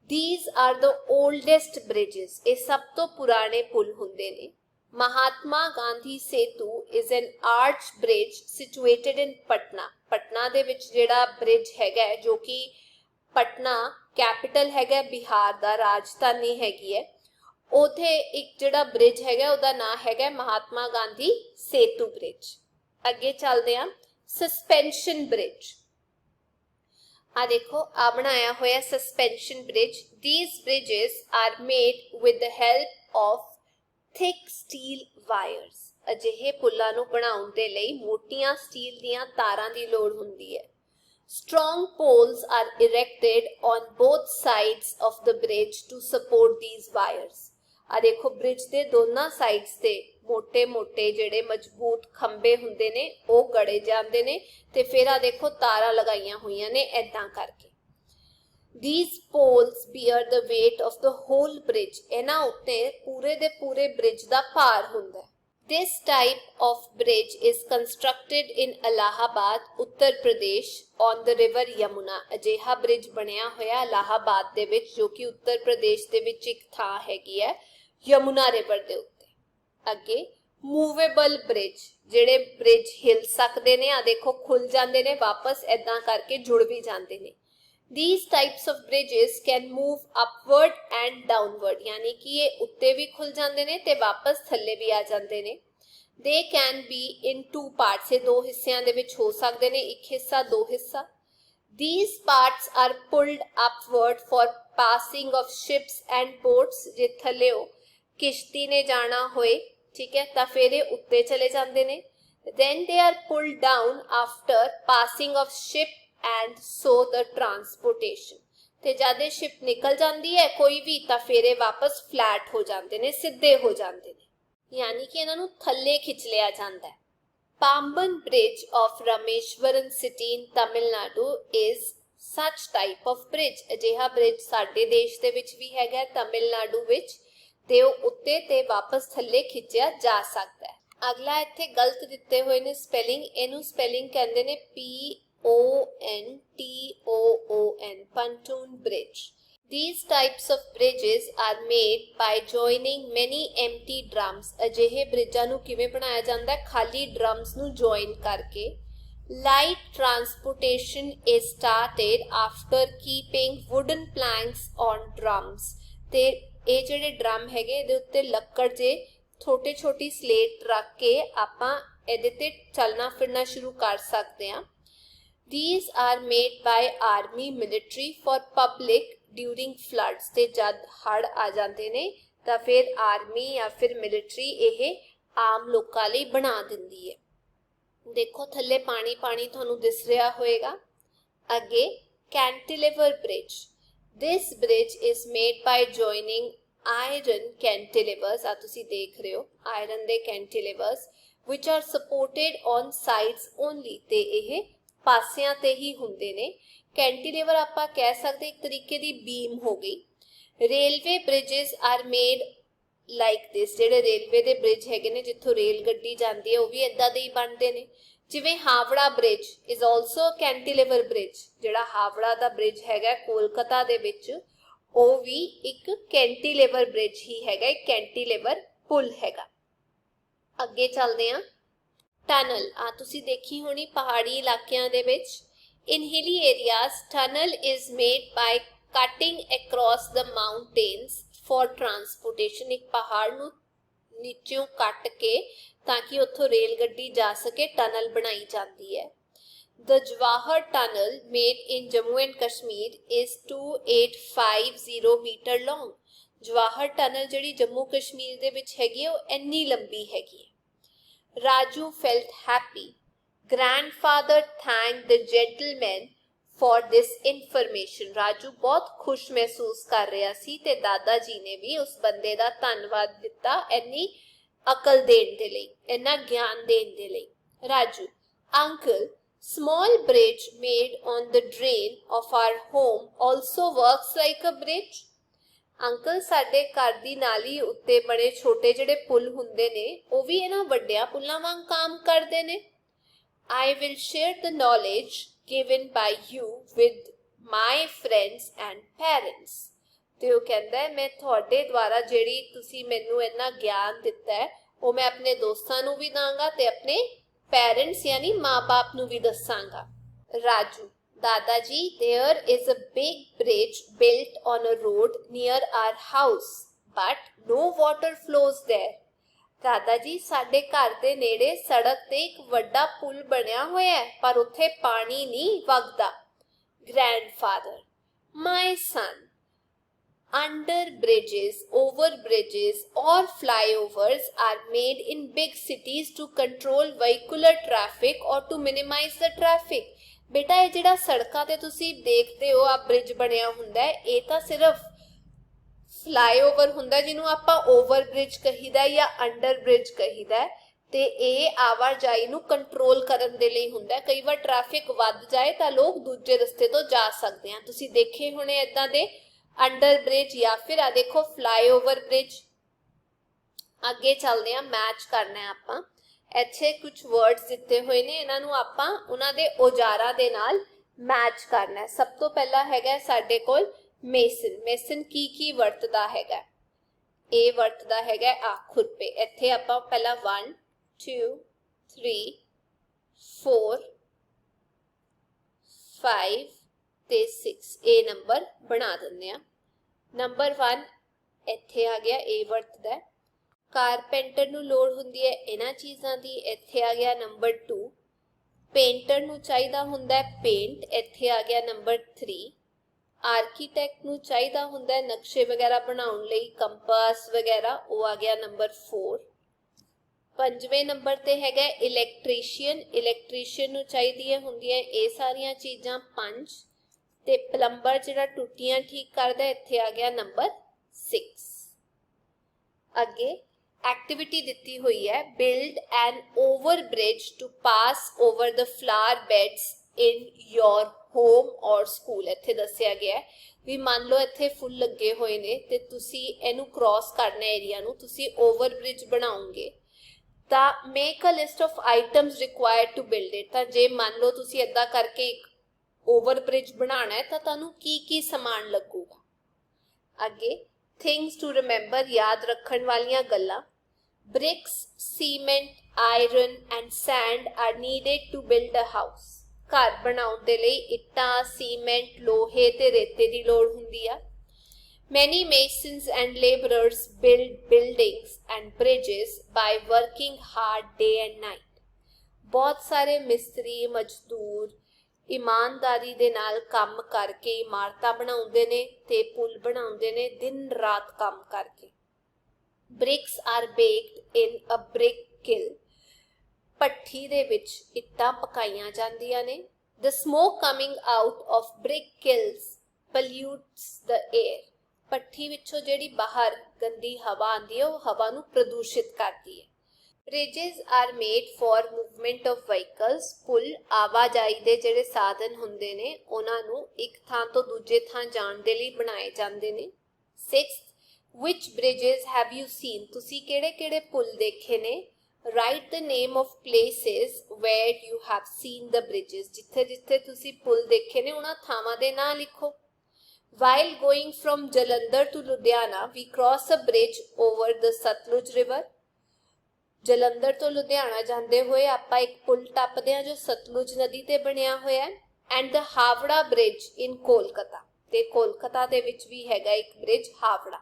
These are the oldest bridges। ਇਹ ਸਭ ਤੋਂ ਪੁਰਾਣੇ ਪੁਲ ਹੁੰਦੇ ਨੇ। Mahatma Gandhi Setu is an arch bridge situated in Patna। Patna ਦੇ ਵਿੱਚ ਜਿਹੜਾ ਬ੍ਰਿਜ ਹੈਗਾ ਜੋ ਕਿ ਪਟਨਾ ਕੈਪੀਟਲ ਹੈਗਾ ਬਿਹਾਰ ਦਾ, ਰਾਜਧਾਨੀ ਹੈਗੀ ਹੈ, ਉਥੇ ਇੱਕ ਜਿਹੜਾ ਬ੍ਰਿਜ ਹੈਗਾ ਉਹਦਾ ਨਾਮ ਹੈਗਾ ਮਹਾਤਮਾ ਗਾਂਧੀ ਸੇਤੂ ਬ੍ਰਿਜ। ਅੱਗੇ ਚੱਲਦੇ ਆ ਸਸਪੈਂਸ਼ਨ ਬ੍ਰਿਜ। ਆ ਦੇਖੋ ਆ ਬਣਾਇਆ ਹੋਇਆ suspension bridge. These bridges are made with the help of thick steel wires। ਅਜਿਹੇ ਪੁੱਲਾਂ ਨੂੰ ਬਣਾਉਣ ਦੇ ਲਈ ਮੋਟੀਆਂ ਸਟੀਲ ਦੀਆਂ ਤਾਰਾਂ ਦੀ ਲੋੜ ਹੁੰਦੀ ਹੈ। Strong poles are erected on both sides of the bridge to support these wires। ਆ ਦੇਖੋ ਬ੍ਰਿਜ ਦੇ ਦੋਨਾਂ ਸਾਈਡਸ ਤੇ ਮੋਟੇ-ਮੋਟੇ ਜਿਹੜੇ ਮਜ਼ਬੂਤ ਖੰਭੇ ਹੁੰਦੇ ਨੇ ਉਹ ਗੜੇ ਜਾਂਦੇ ਨੇ ਤੇ ਫਿਰ ਆ ਦੇਖੋ ਤਾਰਾਂ ਲਗਾਈਆਂ ਹੋਈਆਂ ਨੇ ਏਦਾਂ ਕਰਕੇ। These poles bear the weight of the whole bridge। ਇਹਨਾਂ ਉੱਤੇ ਪੂਰੇ ਦੇ ਪੂਰੇ ਬ੍ਰਿਜ ਦਾ ਭਾਰ ਹੁੰਦਾ ਹੈ। This type of bridge is constructed in Allahabad, Uttar Pradesh on the river Yamuna। ਅਜਿਹਾ ਬ੍ਰਿਜ ਬਣਿਆ ਹੋਇਆ ਇਲਾਹਾਬਾਦ ਦੇ ਵਿੱਚ ਜੋ ਕਿ ਉੱਤਰ ਪ੍ਰਦੇਸ਼ ਦੇ ਵਿੱਚ ਇੱਕ ਥਾਂ ਹੈਗੀ ਹੈ ਯਮੁਨਾ ਰਿਵਰ ਦੇ ਉੱਤੇ। ਅੱਗੇ ਮੂਵੇਬਲ ਬ੍ਰਿਜ, ਜਿਹੜੇ ਬ੍ਰਿਜ ਹਿਲ ਸਕਦੇ ਨੇ, ਆ ਦੇਖੋ ਖੁੱਲ ਜਾਂਦੇ ਨੇ ਵਾਪਸ ਏਦਾਂ ਕਰਕੇ ਜੁੜ ਵੀ ਜਾਂਦੇ ਨੇ। These types of bridges can move upward and downward। यानी कि ये उत्ते भी खुल जाते ने ते वापस थल्ले भी आ जाते ने। They can be in two parts। ये दो हिस्सों दे विच हो सकते ने, एक हिस्सा दो हिस्सा। These parts are pulled upward for passing of ships and boats। जे थल्ले हो किश्ती ने जाना होए, ठीक है, तां फिर ये उत्ते चले जाते ने। Then they are pulled down after passing of ship and so the transportation। ਤੇ ਜਦ ਇਹ ਸ਼ਿਪ ਨਿਕਲ ਜਾਂਦੀ ਹੈ ਕੋਈ ਵੀ ਤਾਂ ਫਿਰ ਇਹ ਵਾਪਸ ਫਲੈਟ ਹੋ ਜਾਂਦੇ ਨੇ, ਸਿੱਧੇ ਹੋ ਜਾਂਦੇ ਨੇ, ਯਾਨੀ ਕਿ ਇਹਨਾਂ ਨੂੰ ਥੱਲੇ ਖਿੱਚ ਲਿਆ ਜਾਂਦਾ ਹੈ। Pamban Bridge of Rameshwaram city in Tamil Nadu is such type of bridge। ਅਜਿਹਾ ਬ੍ਰਿਜ ਸਾਡੇ ਦੇਸ਼ ਦੇ ਵਿੱਚ ਵੀ ਹੈਗਾ ਤਮਿਲਨਾਡੂ ਵਿੱਚ, ਤੇ ਉਹ ਉੱਤੇ ਤੇ ਵਾਪਸ ਥੱਲੇ ਖਿੱਚਿਆ ਜਾ ਸਕਦਾ ਹੈ। ਅਗਲਾ ਇੱਥੇ ਗਲਤ ਦਿੱਤੇ ਹੋਏ ਨੇ ਸਪੈਲਿੰਗ, ਇਹਨੂੰ ਸਪੈਲਿੰਗ ਕਹਿੰਦੇ ਨੇ PONTOON, pontoon bridge। These types of bridges are made by joining many empty drums। ਅਜਿਹੇ ਬ੍ਰਿਜਾਂ ਨੂੰ ਕਿਵੇਂ ਬਣਾਇਆ ਜਾਂਦਾ ਹੈ? ਖਾਲੀ ਡਰਮਸ ਨੂੰ ਜੁਆਇਨ ਕਰਕੇ। Light transportation is started after keeping wooden planks on drums। ਤੇ ਇਹ ਜਿਹੜੇ ਡਰਮ ਹੈਗੇ ਇਹਦੇ ਉੱਤੇ ਲੱਕੜ ਜੇ ਛੋਟੇ ਛੋਟੀ ਸਲੇਟ ਰੱਖ ਕੇ ਆਪਾਂ ਇਹਦੇ ਤੇ ਚੱਲਣਾ ਫਿਰਨਾ ਸ਼ੁਰੂ ਕਰ ਸਕਦੇ ਹਾਂ। These are made by army military for public during floods। ਤੇ ਜਦ ਹੜ੍ਹ ਆ ਜਾਂਦੇ ਨੇ ਤਾਂ ਫਿਰ ਆਰਮੀ ਜਾਂ ਫਿਰ ਮਿਲਟਰੀ ਇਹ ਆਮ ਲੋਕਾਂ ਲਈ ਬਣਾ ਦਿੰਦੀ ਹੈ। ਦੇਖੋ ਥੱਲੇ ਪਾਣੀ ਪਾਣੀ ਤੁਹਾਨੂੰ ਦਿਸ ਰਿਹਾ ਹੋਏਗਾ। ਅੱਗੇ ਕੈਂਟੀਲੀਵਰ bridge. This bridge is made by joining iron cantilevers। ਆ ਤੁਸੀਂ ਦੇਖ ਰਹੇ ਹੋ ਆਇਰਨ ਦੇ cantilevers which are supported on sides only। ਤੇ ਇਹ ਪਾਸਿਆਂ ਤੇ ਹੀ ਹੁੰਦੇ ਨੇ। ਕੈਂਟੀਲੀਵਰ ਆਪਾਂ ਕਹਿ ਸਕਦੇ ਇੱਕ ਤਰੀਕੇ ਦੀ ਬੀਮ ਹੋ ਗਈ। Railway bridges R made like this. ਜਿਹੜੇ ਰੇਲਵੇ ਦੇ ਬ੍ਰਿਜ ਹੈਗੇ ਨੇ ਜਿੱਥੋਂ ਰੇਲ ਗੱਡੀ ਜਾਂਦੀ ਹੈ ਉਹ ਵੀ ਇਦਾਂ ਦੇ ਹੀ ਬਣਦੇ ਨੇ। ਜਿਵੇਂ Howrah bridge is also cantilever bridge. ਜਿਹੜਾ ਹਾਵੜਾ ਦਾ ਬ੍ਰਿਜ ਹੈਗਾ ਕੋਲਕਾਤਾ ਦੇ ਵਿੱਚ ਉਹ ਵੀ ਇੱਕ ਕੈਂਟੀਲੀਵਰ ਬ੍ਰਿਜ ਹੀ ਹੈਗਾ, ਇੱਕ ਕੈਂਟੀਲੀਵਰ ਪੁਲ ਹੈਗਾ। ਅੱਗੇ ਚੱਲਦੇ ਹਾਂ। ਟਨਲ ਆ ਤੁਸੀਂ ਦੇਖੀ ਹੋਣੀ ਪਹਾੜੀ ਇਲਾਕਿਆਂ ਦੇ ਵਿੱਚ। In hilly areas, tunnel is made by cutting across the mountains for transportation। ਇੱਕ ਪਹਾੜ ਨੂੰ ਨੀਚੋਂ ਕੱਟ ਕੇ ਤਾਂ ਕਿ ਉੱਥੋਂ ਰੇਲ ਗੱਡੀ ਜਾ ਸਕੇ ਟਨਲ ਬਣਾਈ ਜਾਂਦੀ ਹੈ। The Jawahar Tunnel made in Jammu and Kashmir is 2850 meter long। Jawahar tunnel ਜਿਹੜੀ ਜੰਮੂ ਕਸ਼ਮੀਰ ਦੇ ਵਿੱਚ ਹੈਗੀ ਉਹ ਇੰਨੀ ਲੰਬੀ ਹੈਗੀ ਹੈ। Raju felt happy। Grandfather thanked the gentleman for this information। Raju ਬਹੁਤ ਖੁਸ਼ ਮਹਿਸੂਸ ਕਰ ਰਿਹਾ ਸੀ ਤੇ ਦਾਦਾ ਜੀ ਨੇ ਵੀ ਉਸ ਬੰਦੇ ਦਾ ਧੰਨਵਾਦ ਦਿੱਤਾ ਇੰਨੀ ਅਕਲ ਦੇਣ ਦੇ ਲਈ, ਇੰਨਾ ਗਿਆਨ ਦੇਣ ਦੇ ਲਈ। Raju uncle, small bridge made on the drain of our home also works like a bridge। Uncle ਸਾਡੇ ਘਰ ਦੀ ਨਾਲੀ ਉੱਤੇ ਬੜੇ ਛੋਟੇ ਜਿਹੜੇ ਪੁੱਲ ਹੁੰਦੇ ਨੇ ਉਹ ਵੀ ਇਹਨਾਂ ਵੱਡਿਆਂ ਪੁੱਲਾਂ ਵਾਂਗ ਕੰਮ ਕਰਦੇ ਨੇ। I will share the knowledge given by you with my friends and parents। ਤੇ ਉਹ ਕਹਿੰਦਾ ਹੈ ਮੈਂ ਤੁਹਾਡੇ ਦੁਆਰਾ ਜਿਹੜੀ ਤੁਸੀਂ ਮੈਨੂੰ ਇੰਨਾ ਗਿਆਨ ਦਿੱਤਾ ਹੈ ਉਹ ਮੈਂ ਆਪਣੇ ਦੋਸਤਾਂ ਨੂੰ ਵੀ ਦਾਂਗਾ ਤੇ ਆਪਣੇ ਪੈਰੈਂਟਸ ਯਾਨੀ ਮਾਂ-ਬਾਪ ਨੂੰ ਵੀ ਦੱਸਾਂਗਾ। Raju Dadaji, there is a big bridge built on a road near our house, but no water flows there। ਦਾਦਾ ਜੀ ਸਾਡੇ ਘਰ ਦੇ ਨੇੜੇ ਸੜਕ ਤੇ ਇੱਕ ਵੱਡਾ ਪੁਲ ਬਣਿਆ ਹੋਇਆ ਹੈ ਪਰ ਉੱਥੇ ਪਾਣੀ ਨਹੀਂ ਵਗਦਾ। Grandfather, my son, under bridges, over bridges or flyovers are made in big cities to control vehicular traffic or to minimize the traffic। ਬੇਟਾ ਇਹ ਜਿਹੜਾ ਸੜਕਾਂ ਤੇ ਤੁਸੀਂ ਦੇਖਦੇ ਹੋ ਆ ਬ੍ਰਿਜ ਬਣਿਆ ਹੁੰਦਾ ਹੈ ਇਹ ਤਾਂ ਸਿਰਫ ਫਲਾਈਓਵਰ ਹੁੰਦਾ ਜਿਹਨੂੰ ਆਪਾਂ ਓਵਰ ਬ੍ਰਿਜ ਕਹੀਦਾ ਜਾਂ ਅੰਡਰ ਬ੍ਰਿਜ ਕਹੀਦਾ ਤੇ ਇਹ ਆਵਾਜਾਈ ਨੂੰ ਕੰਟਰੋਲ ਕਰਨ ਦੇ ਲਈ ਹੁੰਦਾ। ਕਈ ਵਾਰ ਟ੍ਰੈਫਿਕ ਵੱਧ ਜਾਏ ਤਾਂ ਲੋਕ ਦੂਜੇ ਰਸਤੇ ਤੋਂ ਜਾ ਸਕਦੇ ਆ। ਤੁਸੀਂ ਦੇਖੇ ਹੋਣੇ ਇਦਾਂ ਦੇ ਅੰਡਰ ਬ੍ਰਿਜ ਜਾਂ ਫਿਰ ਆ ਦੇਖੋ ਫਲਾਈਓਵਰ ਬ੍ਰਿਜ। ਅੱਗੇ ਚੱਲਦੇ ਆ, ਮੈਚ ਕਰਨਾ ਆਪਾਂ। ਇੱਥੇ ਕੁਝ ਵਰਡਸ ਦਿੱਤੇ ਹੋਏ ਨੇ ਇਹਨਾਂ ਨੂੰ ਆਪਾਂ ਉਹਨਾਂ ਦੇ ਔਜ਼ਾਰਾਂ ਦੇ ਨਾਲ ਮੈਚ ਕਰਨਾ। ਸਭ ਤੋਂ ਪਹਿਲਾਂ ਹੈਗਾ ਸਾਡੇ ਕੋਲ ਮੇਸਨ। ਮੇਸਨ ਕੀ ਵਰਤਦਾ ਹੈਗਾ? ਇਹ ਵਰਤਦਾ ਹੈਗਾ ਆ ਖੁਰਪੇ। ਇੱਥੇ ਆਪਾਂ ਪਹਿਲਾਂ 1 2 3 4 5 ਤੇ 6 ਇਹ ਨੰਬਰ ਬਣਾ ਦਿੰਦੇ ਆ। ਨੰਬਰ 1 ਇੱਥੇ ਆ ਗਿਆ, ਇਹ ਵਰਤਦਾ। कारपेंटर ਨੂੰ ਲੋੜ ਹੁੰਦੀ ਹੈ ਇਹਨਾਂ ਚੀਜ਼ਾਂ ਦੀ, ਇੱਥੇ ਆ ਗਿਆ ਨੰਬਰ 2। ਪੇਂਟਰ ਨੂੰ ਚਾਹੀਦਾ ਹੁੰਦਾ ਹੈ ਪੇਂਟ, ਇੱਥੇ ਆ ਗਿਆ ਨੰਬਰ 3। ਆਰਕੀਟੈਕਟ ਨੂੰ ਚਾਹੀਦਾ ਹੁੰਦਾ ਹੈ ਨਕਸ਼ੇ ਵਗੈਰਾ ਬਣਾਉਣ ਲਈ ਕੰਪਾਸ ਵਗੈਰਾ, ਉਹ ਆ ਗਿਆ ਨੰਬਰ 4। ਪੰਜਵੇਂ ਨੰਬਰ ਤੇ ਹੈਗਾ ਇਲੈਕਟ੍ਰੀਸ਼ੀਅਨ। ਇਲੈਕਟ੍ਰੀਸ਼ੀਅਨ ਨੂੰ ਚਾਹੀਦੀਆਂ ਹੁੰਦੀਆਂ ਇਹ ਸਾਰੀਆਂ ਚੀਜ਼ਾਂ 5। ਤੇ ਪਲੰਬਰ ਜਿਹੜਾ ਟੁੱਟੀਆਂ ਠੀਕ ਕਰਦਾ, ਇੱਥੇ ਆ ਗਿਆ ਨੰਬਰ 6। ਅੱਗੇ ਐਕਟੀਵਿਟੀ ਦਿੱਤੀ ਹੋਈ ਹੈ, ਬਿਲਡ ਐਨ over bridge two pass over ਦ ਫਲਾਵਰ ਬੈਡਸ ਇਨ ਯੋਰ ਹੋਮ ਔਰ ਸਕੂਲ। ਇੱਥੇ ਦੱਸਿਆ ਗਿਆ ਵੀ ਮੰਨ ਲਓ ਇੱਥੇ ਫੁੱਲ ਲੱਗੇ ਹੋਏ ਨੇ ਤੇ ਤੁਸੀਂ ਇਹਨੂੰ ਕ੍ਰੋਸ ਕਰਨਾ ਏਰੀਆ ਨੂੰ, ਤੁਸੀਂ ਓਵਰ ਬ੍ਰਿਜ ਬਣਾਓਗੇ ਤਾਂ make a list of items required to build it. ਤਾਂ ਜੇ ਮੰਨ ਲਓ ਤੁਸੀਂ ਏਦਾਂ ਕਰਕੇ ਇੱਕ ਓਵਰ ਬ੍ਰਿਜ ਬਣਾਉਣਾ ਹੈ ਤਾਂ ਤੁਹਾਨੂੰ ਕੀ ਸਮਾਨ ਲੱਗੂਗਾ। ਅੱਗੇ ਥਿੰਗਸ ਟੂ ਰਿਮੈਂਬਰ, ਯਾਦ ਰੱਖਣ ਵਾਲੀਆਂ ਗੱਲਾਂ। bricks, cement, iron and sand are needed to build a house। ਘਰ ਬਣਾਉਣ ਦੇ ਲਈ ਇੱਟਾਂ, ਸੀਮੈਂਟ, ਲੋਹੇ ਤੇ ਰੇਤੇ ਦੀ ਲੋੜ ਹੁੰਦੀ ਆ। Many masons and laborers build buildings and bridges by working hard day and night। ਬਹੁਤ ਸਾਰੇ ਮਿਸਤਰੀ, ਮਜ਼ਦੂਰ ਇਮਾਨਦਾਰੀ ਦੇ ਨਾਲ ਕੰਮ ਕਰਕੇ ਇਮਾਰਤਾਂ ਬਣਾਉਂਦੇ ਨੇ ਤੇ ਪੁਲ ਬਣਾਉਂਦੇ ਨੇ, ਦਿਨ ਰਾਤ ਕੰਮ ਕਰਕੇ। Bricks are baked in a brick kiln। ਭੱਠੀ ਦੇ ਵਿੱਚ ਇੱਟਾਂ ਪਕਾਈਆਂ ਜਾਂਦੀਆਂ ਨੇ। The smoke coming out of brick kilns pollutes the air। ਭੱਠੀ ਵਿੱਚੋਂ ਜਿਹੜੀ ਬਾਹਰ ਗੰਦੀ ਹਵਾ ਆਉਂਦੀ ਹੈ ਉਹ ਹਵਾ ਨੂੰ ਪ੍ਰਦੂਸ਼ਿਤ ਕਰਦੀ ਹੈ। Bridges are made for movement of vehicles। ਪੁਲ ਆਵਾਜਾਈ ਦੇ ਜਿਹੜੇ ਸਾਧਨ ਹੁੰਦੇ ਨੇ ਉਹਨਾਂ ਨੂੰ ਇੱਕ ਥਾਂ ਤੋਂ ਦੂਜੇ ਥਾਂ ਜਾਣ ਦੇ ਲਈ ਬਣਾਏ ਜਾਂਦੇ ਨੇ। 6th, which bridges have you seen? ਤੁਸੀਂ ਕਿਹੜੇ ਪੁਲ ਦੇਖੇ ਨੇ? Write the name of places where you have seen the bridges। ਜਿੱਥੇ ਤੁਸੀਂ ਪੁਲ ਦੇਖੇ ਨੇ ਉਹਨਾਂ ਥਾਵਾਂ ਦੇ ਨਾਂ ਲਿਖੋ। While going from Jalandhar to Ludhiana, we cross a bridge over the Satluj river। Jalandhar ਤੋਂ ਲੁਧਿਆਣਾ ਜਾਂਦੇ ਹੋਏ ਆਪਾਂ ਇੱਕ ਪੁਲ ਟੱਪਦੇ ਹਾਂ ਜੋ ਸਤਲੁਜ ਨਦੀ ਤੇ ਬਣਿਆ ਹੋਇਆ ਹੈ। ਐਂਡ ਦ ਹਾਵੜਾ ਬ੍ਰਿਜ ਇਨ ਕੋਲਕਾਤਾ, ਤੇ ਕੋਲਕਾਤਾ ਦੇ ਵਿੱਚ ਵੀ ਹੈਗਾ ਇੱਕ bridge Howrah.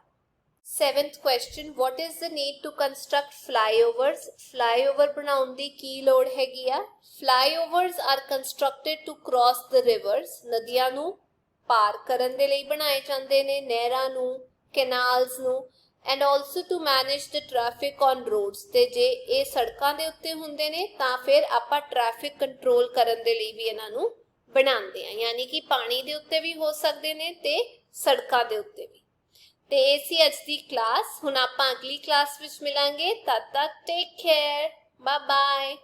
7th question, what is the need to construct flyovers? flyover ਬਣਾਉਣ ਦੀ ਕੀ ਲੋੜ ਹੈਗੀ ਆ? flyovers are constructed to cross the rivers। ਨਦੀਆਂ ਨੂੰ ਪਾਰ ਕਰਨ ਦੇ ਲਈ ਬਣਾਏ ਜਾਂਦੇ ਨੇ, ਨਹਿਰਾਂ ਨੂੰ, ਕੈਨਾਲਸ ਨੂੰ। and also to manage the traffic on roads। ਤੇ ਜੇ ਇਹ ਸੜਕਾਂ ਦੇ ਉੱਤੇ ਹੁੰਦੇ ਨੇ ਤਾਂ ਫਿਰ ਆਪਾਂ ਟ੍ਰੈਫਿਕ ਕੰਟਰੋਲ ਕਰਨ ਦੇ ਲਈ ਵੀ ਇਹਨਾਂ ਨੂੰ ਬਣਾਉਂਦੇ ਆ, ਯਾਨੀ ਕਿ ਪਾਣੀ ਦੇ ਉੱਤੇ ਵੀ ਹੋ ਸਕਦੇ ਨੇ ਤੇ ਸੜਕਾਂ ਦੇ ਉੱਤੇ ਵੀ। ਤੇ ਇਹ ਸੀ ਅੱਜ ਦੀ ਕਲਾਸ। ਹੁਣ ਆਪਾਂ ਅਗਲੀ ਕਲਾਸ ਵਿੱਚ ਮਿਲਾਂਗੇ। ਤਦ ਤੱਕ ਟੇਕ ਕੇਅਰ, ਬਾਏ ਬਾਏ।